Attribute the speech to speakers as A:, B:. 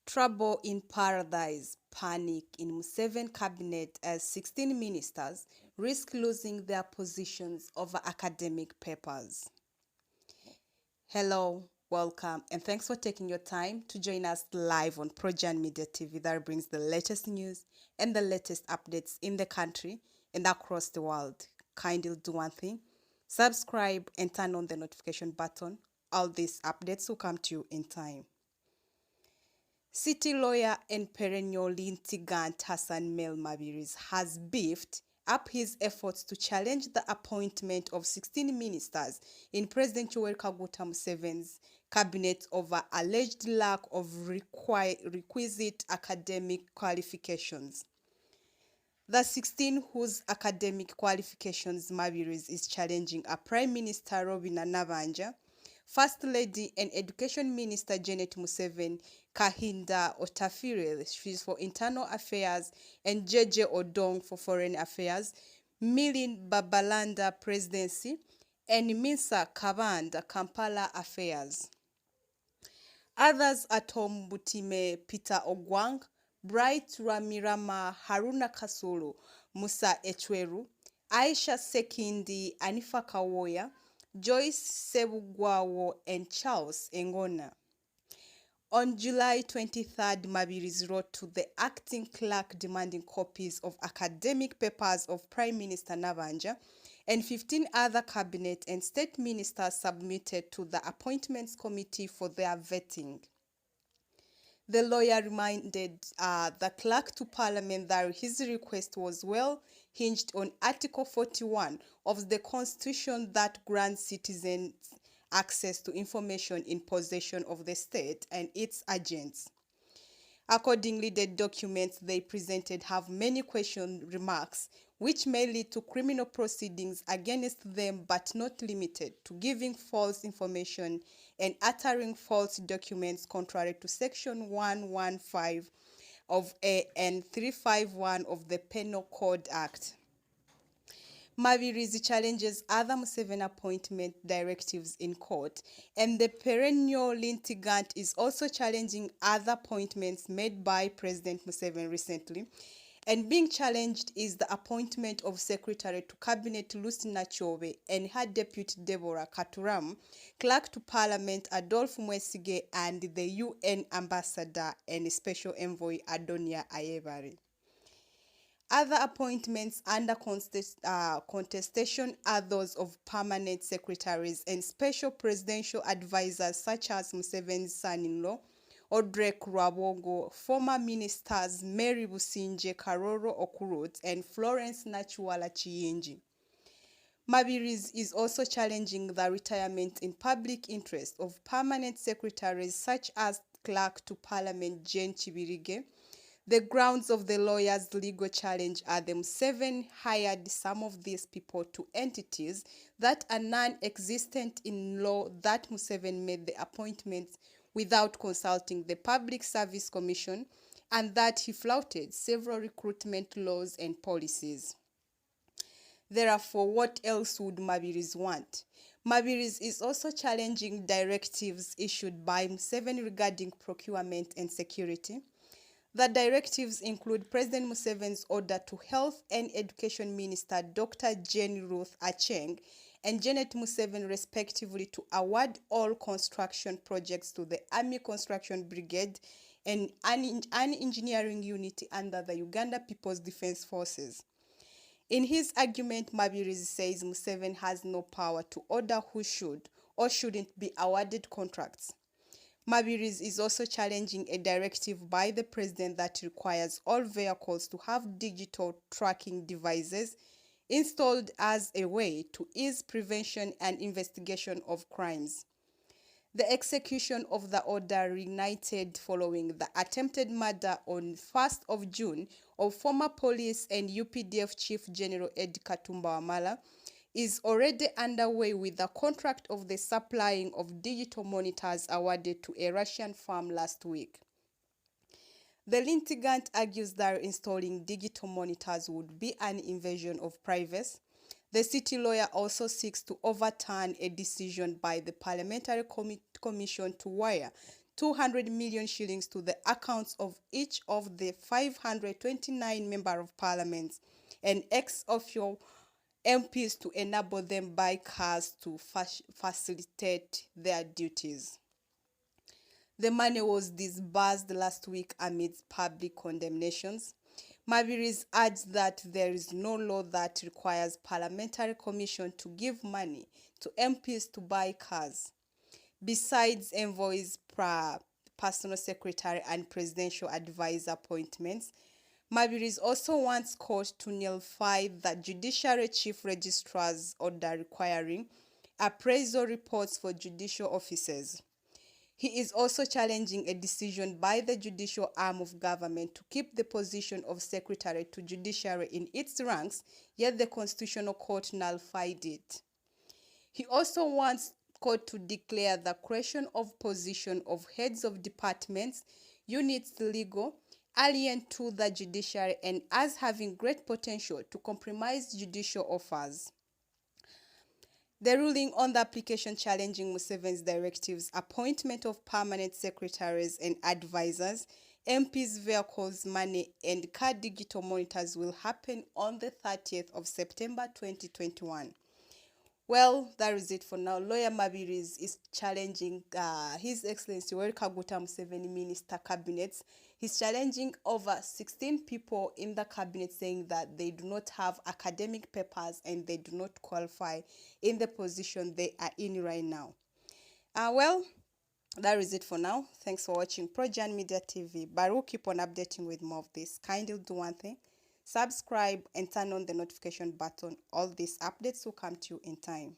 A: Trouble in paradise, panic in Museveni cabinet as 16 ministers risk losing their positions over academic papers. Hello, welcome, and thanks for taking your time to join us live on Projan Media TV that brings the latest news and the latest updates in the country and across the world. Kindly do one thing, subscribe and turn on the notification button. All these updates will come to you in time. City lawyer and perennial litigant Hassan Male Mabirizi has beefed up his efforts to challenge the appointment of 16 ministers in President Yoweri Museveni's cabinet over alleged lack of requisite academic qualifications. The 16 whose academic qualifications Mabirizi is challenging are Prime Minister Robinah Nabbanja, First Lady and Education Minister Museveni, Kahinda Otafiire, she's for Internal Affairs, and Jeje Odongo for Foreign Affairs, Babalanda Presidency, and Minsa Kabanda Kampala Affairs. Others are Butime Ogwang, Bright Rwamirama, Haruna Kasolo, Musa Ecweru, Aisha Sekindi, Anifa Kawooya, Joyce Sebugwawo, and Charles Ngona. On July 23rd, Mabirizi wrote to the acting clerk demanding copies of academic papers of Prime Minister Nabbanja and 15 other cabinet and state ministers submitted to the Appointments Committee for their vetting. The lawyer reminded the clerk to Parliament that his request was well hinged on Article 41 of the Constitution that grants citizens access to information in possession of the state and its agents. Accordingly, the documents they presented have many question remarks, which may lead to criminal proceedings against them but not limited to giving false information and uttering false documents contrary to Section 115 of and 351 of the Penal Code Act. Mabirizi challenges other Museveni appointment directives in court, and the perennial litigant is also challenging other appointments made by President Museveni recently. And being challenged is the appointment of Secretary to Cabinet Lucy Nachobe and her Deputy Deborah Katuram, Clerk to Parliament Adolphe Mwesige, and the UN Ambassador and Special Envoy Adonia Yoweri. Other appointments under contestation are those of permanent secretaries and special presidential advisors such as Museveni's son-in-law, Odongo, former ministers Mary Businje Karoro Okurut, and Florence Nachuala Chiyinji. Mabirizi is also challenging the retirement in public interest of permanent secretaries such as Clerk to Parliament Jane Chibirige. The grounds of the lawyer's legal challenge are the Museveni hired some of these people to entities that are non-existent in law, that Museveni made the appointments without consulting the Public Service Commission, and that he flouted several recruitment laws and policies. Therefore, what else would Mabirizi want? Mabirizi is also challenging directives issued by Museveni regarding procurement and security. The directives include President Museveni's order to Health and Education Minister Dr. Jane Ruth Acheng and Janet Museveni respectively to award all construction projects to the Army Construction Brigade and an engineering unit under the Uganda People's Defense Forces. In his argument, Mabirizi says Museveni has no power to order who should or shouldn't be awarded contracts. Mabirizi is also challenging a directive by the president that requires all vehicles to have digital tracking devices installed as a way to ease prevention and investigation of crimes. The execution of the order reignited following the attempted murder on 1st of June of former police and UPDF Chief General Ed Katumba Wamala is already underway, with the contract of the supplying of digital monitors awarded to a Russian firm last week. The litigant argues that installing digital monitors would be an invasion of privacy. The city lawyer also seeks to overturn a decision by the Parliamentary Commission to wire 200 million shillings to the accounts of each of the 529 Member of Parliament and ex-officio MPs to enable them buy cars to facilitate their duties. The money was disbursed last week amidst public condemnations. Mabirizi adds that there is no law that requires parliamentary commission to give money to MPs to buy cars. Besides envoys, personal secretary and presidential advisor appointments, Mabirizi also wants court to nullify the Judiciary Chief Registrar's order requiring appraisal reports for judicial officers. He is also challenging a decision by the judicial arm of government to keep the position of secretary to judiciary in its ranks, yet the Constitutional Court nullified it. He also wants court to declare the creation of position of heads of departments, units legal, alien to the judiciary, and as having great potential to compromise judicial offers. The ruling on the application challenging Museveni's directives, appointment of permanent secretaries and advisors, MPs' vehicles, money, and car digital monitors will happen on the 30th of September 2021. Well, that is it for now. Lawyer Mabirizi is challenging His Excellency Yoweri Kaguta Museveni Minister Cabinets. He's challenging over 16 people in the cabinet, saying that they do not have academic papers and they do not qualify in the position they are in right now. Well, that is it for now. Thanks for watching Projan Media TV. But we'll keep on updating with more of this. Kindly do one thing. Subscribe and turn on the notification button. All these updates will come to you in time.